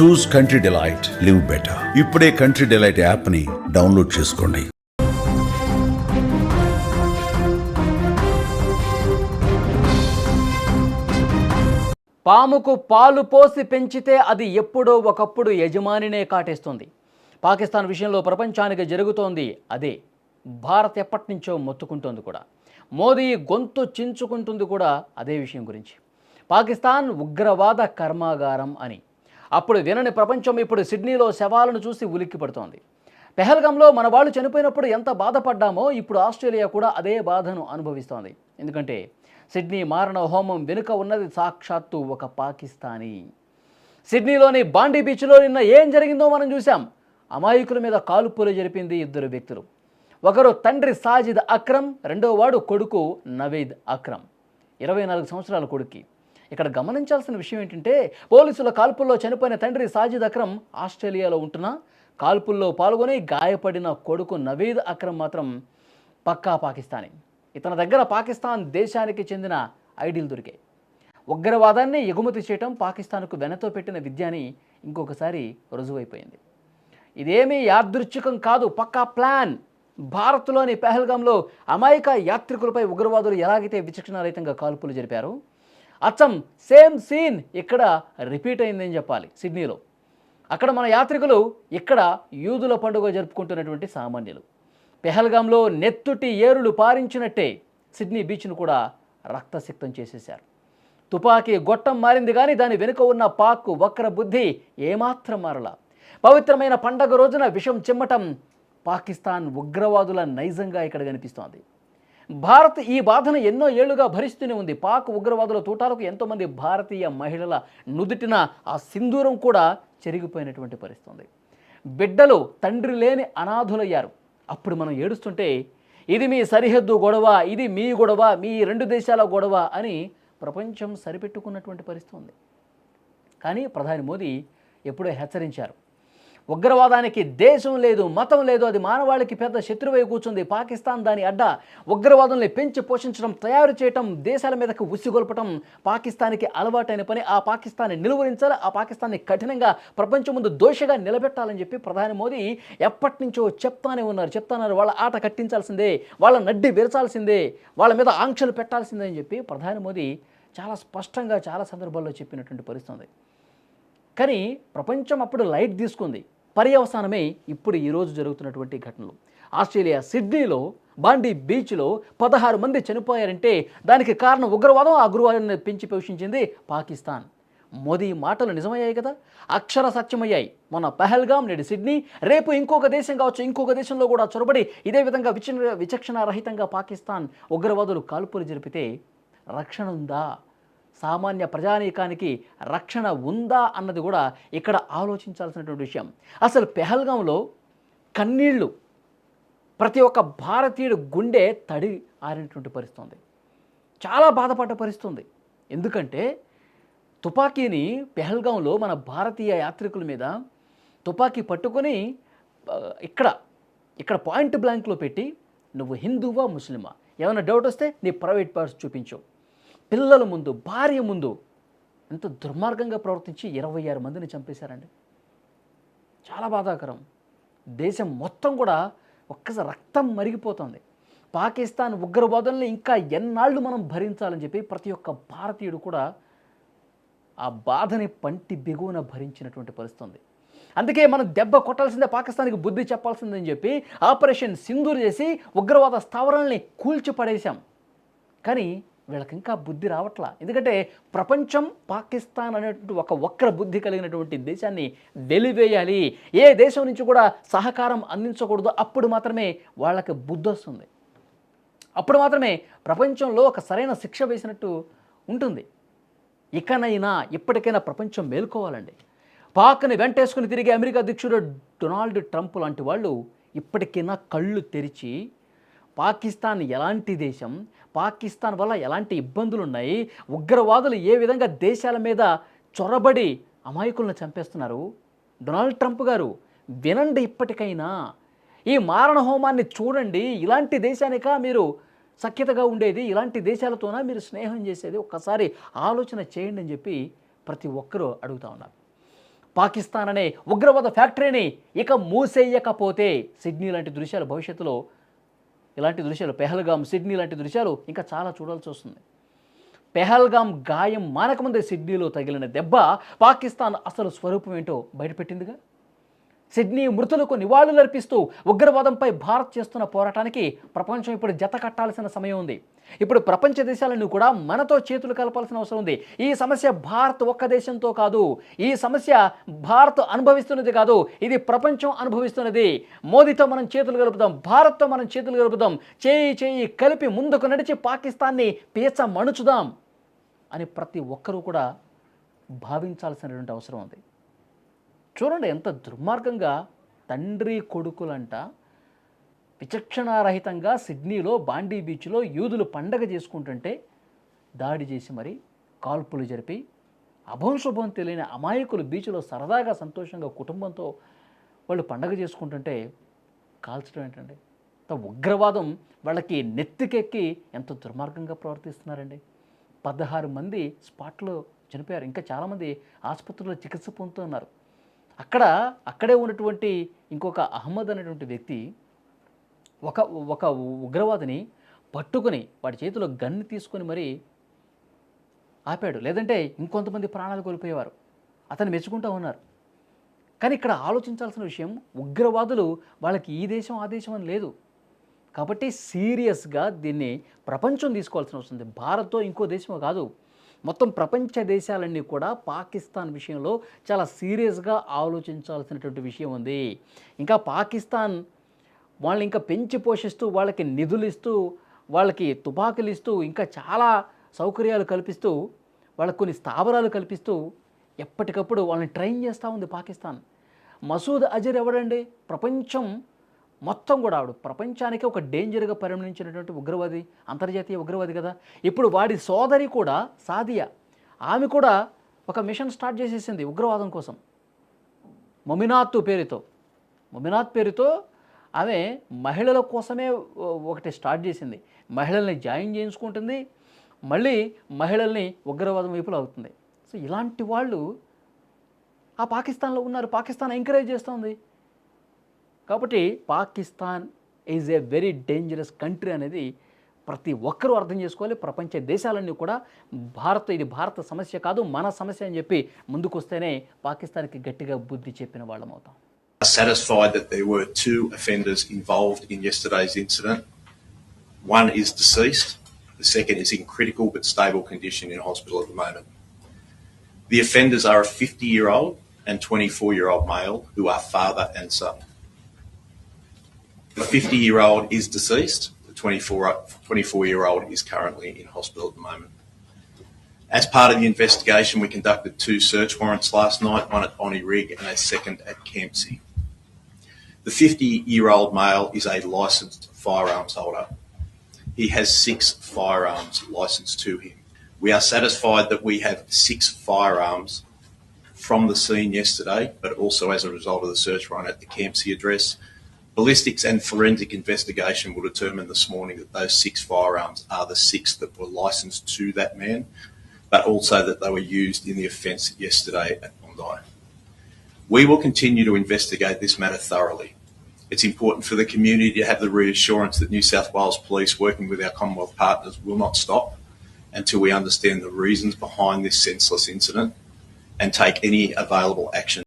చూస్ country delight, live better. ఇప్పుడే country delight యాప్ని download చేసుకోండి. పాముకు పాలు పోసి పెంచితే అది ఎప్పుడో ఒకప్పుడు యజమానినే కాటేస్తుంది. పాకిస్తాన్ విషయంలో ప్రపంచానికి జరుగుతోంది అదే. భారత్ ఎప్పటి నుంచో మొత్తుకుంటోంది కూడా. మోదీ గొంతు చించుకుంటుంది కూడా అదే విషయం గురించి. పాకిస్తాన్ ఉగ్రవాద కర్మాగారం అని. అప్పుడు వినని ప్రపంచం ఇప్పుడు సిడ్నీలో శవాలను చూసి ఉలిక్కి పడుతోంది. పెహల్గాంలో మన వాళ్ళు చనిపోయినప్పుడు ఎంత బాధపడ్డామో ఇప్పుడు ఆస్ట్రేలియా కూడా అదే బాధను అనుభవిస్తోంది. ఎందుకంటే సిడ్నీ మారణ హోమం వెనుక ఉన్నది సాక్షాత్తు ఒక పాకిస్తానీ. సిడ్నీలోని బాండీ బీచ్లో నిన్న ఏం జరిగిందో మనం చూసాం. అమాయకుల మీద కాల్పులు జరిపింది ఇద్దరు వ్యక్తులు. ఒకరు తండ్రి సాజిద్ అక్రమ్, రెండో వాడు కొడుకు నవీద్ అక్రమ్, 24 సంవత్సరాల కొడుక్కి. ఇక్కడ గమనించాల్సిన విషయం ఏంటంటే పోలీసుల కాల్పుల్లో చనిపోయిన తండ్రి సాజిద్ అక్రమ్ ఆస్ట్రేలియాలో ఉంటున్నా కాల్పుల్లో పాల్గొని గాయపడిన కొడుకు నవీద్ అక్రమ్ మాత్రం పక్కా పాకిస్తానీ. ఇతని దగ్గర పాకిస్తాన్ దేశానికి చెందిన ఐడీలు దొరికాయి. ఉగ్రవాదాన్ని ఎగుమతి చేయటం పాకిస్తాన్కు వెనతో పెట్టిన విద్య అని ఇంకొకసారి రుజువైపోయింది. ఇదేమీ యాదృచ్ఛికం కాదు, పక్కా ప్లాన్. భారత్లోని పెహల్గాంలో అమాయక యాత్రికులపై ఉగ్రవాదులు ఎలాగైతే విచక్షణారహితంగా కాల్పులు జరిపారు, అచ్చం సేమ్ సీన్ ఇక్కడ రిపీట్ అయిందని చెప్పాలి. సిడ్నీలో అక్కడ మన యాత్రికులు, ఇక్కడ యూదుల పండుగ జరుపుకుంటున్నటువంటి సామాన్యులు. పెహల్గాంలో నెత్తుటి ఏరులు పారించినట్టే సిడ్నీ బీచ్ను కూడా రక్తసిక్తం చేసేశారు. తుపాకీ గొట్టం మారింది కానీ దాని వెనుక ఉన్న పాక్ వక్ర బుద్ధి ఏమాత్రం మారలా. పవిత్రమైన పండగ రోజున విషం చిమ్మటం పాకిస్తాన్ ఉగ్రవాదుల నైజంగా ఇక్కడ కనిపిస్తోంది. భారత్ ఈ బాధను ఎన్నో ఏళ్లుగా భరిస్తూనే ఉంది. పాక్ ఉగ్రవాదుల తూటాలకు ఎంతోమంది భారతీయ మహిళల నుదుటిన ఆ సింధూరం కూడా చెరిగిపోయినటువంటి పరిస్థితి. బిడ్డలు తండ్రి లేని అనాథులయ్యారు. అప్పుడు మనం ఏడుస్తుంటే ఇది మీ సరిహద్దు గొడవ, ఇది మీ గొడవ, మీ 2 దేశాల గొడవ అని ప్రపంచం సరిపెట్టుకున్నటువంటి పరిస్థితి ఉంది. కానీ ప్రధాని మోదీ ఎప్పుడో హెచ్చరించారు, ఉగ్రవాదానికి దేశం లేదు, మతం లేదు, అది మానవాళికి పెద్ద శత్రువై కూర్చుంది. పాకిస్తాన్ దాని అడ్డ. ఉగ్రవాదుల్ని పెంచి పోషించడం, తయారు చేయటం, దేశాల మీదకు ఉసిగొల్పటం పాకిస్తాన్కి అలవాటైన పని. ఆ పాకిస్తాన్ని నిలువరించాలి, ఆ పాకిస్తాన్ని కఠినంగా ప్రపంచం ముందు దోషిగా నిలబెట్టాలని చెప్పి ప్రధాని మోదీ ఎప్పటి నుంచో చెప్తున్నారు. వాళ్ళ ఆట కట్టించాల్సిందే, వాళ్ళ నడ్డి విరచాల్సిందే, వాళ్ళ మీద ఆంక్షలు పెట్టాల్సిందే అని చెప్పి ప్రధాని మోదీ చాలా స్పష్టంగా చాలా సందర్భాల్లో చెప్పినటువంటి పరిస్థితి. కానీ ప్రపంచం అప్పుడు లైట్ తీసుకుంది. పర్యవసానమే ఇప్పుడు ఈరోజు జరుగుతున్నటువంటి ఘటనలు. ఆస్ట్రేలియా సిడ్నీలో బాండీ బీచ్లో 16 మంది చనిపోయారంటే దానికి కారణం ఉగ్రవాదం. ఆ ఉగ్రవాదాన్ని పెంచి పోషించింది పాకిస్తాన్. మోదీ మాటలు నిజమయ్యాయి కదా, అక్షర సత్యమయ్యాయి. మన పెహల్గాం, నేడు సిడ్నీ, రేపు ఇంకొక దేశం కావచ్చు, ఇంకొక దేశంలో కూడా చొరబడి ఇదే విధంగా విచక్షణారహితంగా పాకిస్తాన్ ఉగ్రవాదులు కాల్పులు జరిపితే రక్షణ ఉందా? సామాన్య ప్రజానీకానికి రక్షణ ఉందా అన్నది కూడా ఇక్కడ ఆలోచించాల్సినటువంటి విషయం. అసలు పెహల్గాంలో కన్నీళ్లు, ప్రతి ఒక్క భారతీయుడు గుండె తడి ఆరినటువంటి పరిస్థితి. చాలా బాధపడ్డ పరిస్థితి. ఎందుకంటే తుపాకీని పెహల్గాంలో మన భారతీయ యాత్రికుల మీద తుపాకీ పట్టుకొని ఇక్కడ పాయింట్ బ్లాంక్లో పెట్టి, నువ్వు హిందువా ముస్లిమా, ఏమైనా డౌట్ వస్తే నీ ప్రైవేట్ పార్ట్స్ చూపించు, పిల్లల ముందు, భార్య ముందు ఎంత దుర్మార్గంగా ప్రవర్తించి 26 మందిని చంపేశారండి. చాలా బాధాకరం. దేశం మొత్తం కూడా ఒక్కసారి రక్తం మరిగిపోతుంది. పాకిస్తాన్ ఉగ్రవాదుల్ని ఇంకా ఎన్నాళ్ళు మనం భరించాలని చెప్పి ప్రతి ఒక్క భారతీయుడు కూడా ఆ బాధని పంటి బిగువన భరించినటువంటి పరిస్థితి. అందుకే మనం దెబ్బ కొట్టాల్సిందే, పాకిస్తాన్కి బుద్ధి చెప్పాల్సిందని చెప్పి ఆపరేషన్ సింధూర్ చేసి ఉగ్రవాద స్థావరాలని కూల్చి పడేశాం. కానీ వీళ్ళకి ఇంకా బుద్ధి రావట్లా. ఎందుకంటే ప్రపంచం పాకిస్తాన్ అనేటువంటి ఒక వక్ర బుద్ధి కలిగినటువంటి దేశాన్ని వెలివేయాలి, ఏ దేశం నుంచి కూడా సహకారం అందించకూడదు. అప్పుడు మాత్రమే వాళ్ళకి బుద్ధి వస్తుంది. అప్పుడు మాత్రమే ప్రపంచంలో ఒక సరైన శిక్ష వేసినట్టు ఉంటుంది. ఇప్పటికైనా ప్రపంచం మేల్కోవాలండి. పాక్ని వెంటేసుకుని తిరిగే అమెరికా అధ్యక్షుడు డొనాల్డ్ ట్రంప్ లాంటి వాళ్ళు ఇప్పటికైనా కళ్ళు తెరిచి పాకిస్తాన్ ఎలాంటి దేశం, పాకిస్తాన్ వల్ల ఎలాంటి ఇబ్బందులు ఉన్నాయి, ఉగ్రవాదులు ఏ విధంగా దేశాల మీద చొరబడి అమాయకులను చంపేస్తున్నారు, డొనాల్డ్ ట్రంప్ గారు వినండి. ఇప్పటికైనా ఈ మారణ హోమాన్ని చూడండి. ఇలాంటి దేశానికా మీరు సఖ్యతగా ఉండేది, ఇలాంటి దేశాలతోనా మీరు స్నేహం చేసేది? ఒక్కసారి ఆలోచన చేయండి అని చెప్పి ప్రతి ఒక్కరూ అడుగుతూ ఉన్నారు. పాకిస్తాన్ అనే ఉగ్రవాద ఫ్యాక్టరీని ఇక మూసేయకపోతే సిడ్నీ లాంటి దృశ్యాలు భవిష్యత్తులో, ఇలాంటి దృశ్యాలు పెహల్గాం, సిడ్నీ లాంటి దృశ్యాలు ఇంకా చాలా చూడాల్సి వస్తుంది. పెహల్గాం గాయం మానకముందే సిడ్నీలో తగిలిన దెబ్బ పాకిస్తాన్ అసలు స్వరూపం ఏంటో బయటపెట్టిందిగా. సిడ్నీ మృతులకు నివాళులర్పిస్తూ ఉగ్రవాదంపై భారత్ చేస్తున్న పోరాటానికి ప్రపంచం ఇప్పుడు జత కట్టాల్సిన సమయం ఉంది. ఇప్పుడు ప్రపంచ దేశాలను కూడా మనతో చేతులు కలపాల్సిన అవసరం ఉంది. ఈ సమస్య భారత్ ఒక్క దేశంతో కాదు, ఈ సమస్య భారత్ అనుభవిస్తున్నది కాదు, ఇది ప్రపంచం అనుభవిస్తున్నది. మోదీతో మనం చేతులు కలుపుదాం, భారత్తో మనం చేతులు కలుపుదాం, చేయి చేయి కలిపి ముందుకు నడిచి పాకిస్తాన్ని పీచ మణుచుదాం అని ప్రతి ఒక్కరూ కూడా భావించాల్సినటువంటి అవసరం ఉంది. చూడండి ఎంత దుర్మార్గంగా తండ్రి కొడుకులంట విచక్షణారహితంగా సిడ్నీలో బాండీ బీచ్లో యూదులు పండగ చేసుకుంటుంటే దాడి చేసి మరి కాల్పులు జరిపి అభంశుభం తెలియని అమాయకులు బీచ్లో సరదాగా సంతోషంగా కుటుంబంతో వాళ్ళు పండగ చేసుకుంటుంటే కాల్చడం ఏంటండి? ఉగ్రవాదం వాళ్ళకి నెత్తికెక్కి ఎంత దుర్మార్గంగా ప్రవర్తిస్తున్నారండి. 16 మంది స్పాట్లో చనిపోయారు, ఇంకా చాలామంది ఆసుపత్రిలో చికిత్స పొందుతున్నారు. అక్కడే ఉన్నటువంటి ఇంకొక అహ్మద్ అనేటువంటి వ్యక్తి ఒక ఉగ్రవాదిని పట్టుకొని వాడి చేతిలో గన్ను తీసుకొని మరీ ఆపాడు, లేదంటే ఇంకొంతమంది ప్రాణాలు కోల్పోయేవారు. అతను మెచ్చుకుంటూ ఉన్నారు. కానీ ఇక్కడ ఆలోచించాల్సిన విషయం, ఉగ్రవాదులు వాళ్ళకి ఈ దేశం ఆ దేశం అని లేదు. కాబట్టి సీరియస్గా దీన్ని ప్రపంచం తీసుకోవాల్సిన అవసరం ఉంది. భారత్తో ఇంకో దేశం కాదు, మొత్తం ప్రపంచ దేశాలన్నీ కూడా పాకిస్తాన్ విషయంలో చాలా సీరియస్గా ఆలోచించాల్సినటువంటి విషయం ఉంది. ఇంకా పాకిస్తాన్ వాళ్ళని ఇంకా పెంచి పోషిస్తూ, వాళ్ళకి నిధులు ఇస్తూ, వాళ్ళకి తుపాకులు ఇస్తూ, ఇంకా చాలా సౌకర్యాలు కల్పిస్తూ, వాళ్ళకి కొన్ని స్థావరాలు కల్పిస్తూ ఎప్పటికప్పుడు వాళ్ళని ట్రైన్ చేస్తూ ఉంది పాకిస్తాన్. మసూద్ అజర్ ఎవడండి? ప్రపంచం మొత్తం కూడా ఆవిడ ప్రపంచానికి ఒక డేంజర్గా పరిగణించినటువంటి ఉగ్రవాది, అంతర్జాతీయ ఉగ్రవాది కదా. ఇప్పుడు వాడి సోదరి కూడా సాదియా, ఆమె కూడా ఒక మిషన్ స్టార్ట్ చేసేసింది ఉగ్రవాదం కోసం. మొమినాత్ పేరుతో ఆమె మహిళల కోసమే ఒకటి స్టార్ట్ చేసింది. మహిళల్ని జాయిన్ చేయించుకుంటుంది, మళ్ళీ మహిళల్ని ఉగ్రవాదం వైపులో అవుతుంది. సో ఇలాంటి వాళ్ళు ఆ పాకిస్తాన్లో ఉన్నారు, పాకిస్తాన్ ఎంకరేజ్ చేస్తుంది. కాబట్టి Pakistan is a very dangerous country అనేది ప్రతి ఒక్కరూ అర్థం చేసుకోవాలి. ప్రపంచ దేశాలన్నీ కూడా ఇది భారత సమస్య కాదు, మన సమస్య అని చెప్పి ముందుకు వస్తేనే పాకిస్తాన్కి గట్టిగా బుద్ధి చెప్పిన వాళ్ళం అవుతాం. Satisfied that there were 2 offenders involved in yesterday's incident. One is deceased. The second is in critical but stable condition in hospital at the moment. The offenders are a 50-year-old and 24-year-old male who are father and son. The 50-year-old is deceased. The 24-year-old is currently in hospital at the moment. As part of the investigation, we conducted 2 search warrants last night, one at Bonnie Rig and a second at Kempsey. The 50-year-old male is a licensed firearms holder. He has 6 firearms licensed to him. We are satisfied that we have 6 firearms from the scene yesterday, but also as a result of the search warrant at the Kempsey address. Ballistics and forensic investigation will determine this morning that those 6 firearms are the 6 that were licensed to that man, but also that they were used in the offence yesterday at Bondi. We will continue to investigate this matter thoroughly. It's important for the community to have the reassurance that New South Wales Police, working with our Commonwealth partners, will not stop until we understand the reasons behind this senseless incident and take any available action.